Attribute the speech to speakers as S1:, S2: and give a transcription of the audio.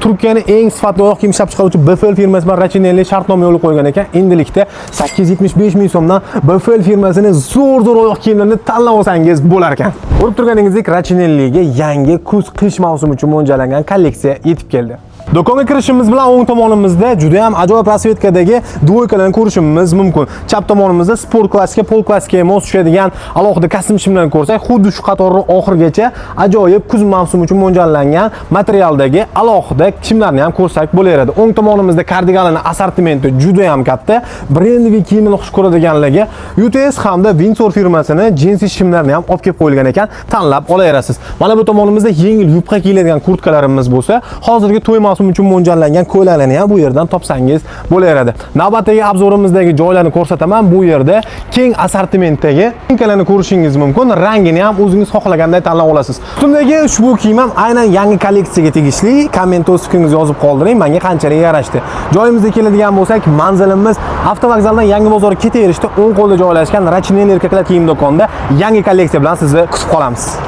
S1: Turkiyaning eng sifatli oyoq kiyim ishlab chiqaruvchi BFL firmasi bilan Rachinelli shartnoma yo'l qo'ygan ekan. Endilikda 875 ming so'mdan BFL firmasining zo'r oyoq kiyimlarini tanlab olsangiz bo'lar ekan. Ko'rib turganingizdek, Rachinelliga yangi kuz-qish mavsumi uchun mo'ljallangan kolleksiya yetib keldi. Do'konga kirishimiz bilan o'ng tomonimizda juda ham ajoyib rasvetkadagi dvoykalarni ko'rishimiz mumkin. Chap tomonimizda sport klassika, pol klassikaga mos tushadigan alohida kostyum shimlarni ko'rsak, xuddi shu qatorda oxirgacha ajoyib kuz mavsumi uchun mo'ljallangan materialdagi alohida shimlarni ham ko'rsak bo'laveradi. O'ng tomonimizda kardiganlarning assortimenti juda ham katta. Brendli kiyimni xush ko'radiganlarga UTS hamda Windsor firmasini jinsi shimlarni ham olib kelib qo'yilgan ekan, tanlab olaverasiz. Mana bu tomonimizda yengil yubqa kiyiladigan kurtkalarimiz bo'lsa, hozirgi to'y uchun mo'ljallangan ko'ylaklarni ham bu yerdan topsangiz bo'laveradi. Navbatdagi obzorimizdagi joylarni ko'rsataman. Bu yerda keng assortimentdagi kiyimlarni ko'rishingiz mumkin. Rangini ham o'zingiz xohlaganday tanlab olasiz. Ustundagi ushbu kiyim ham aynan yangi kolleksiyaga tegishli. Komment fikringizni yozib qoldiring, menga qanchalik yarashdi. Joyimizga keladigan bo'lsak, manzilimiz avtovokzaldan Yangi bozorga ketaverishda o'ng qo'lda joylashgan Rachinelli erkaklar kiyim do'konida yangi kolleksiya bilan sizni kutib qolamiz.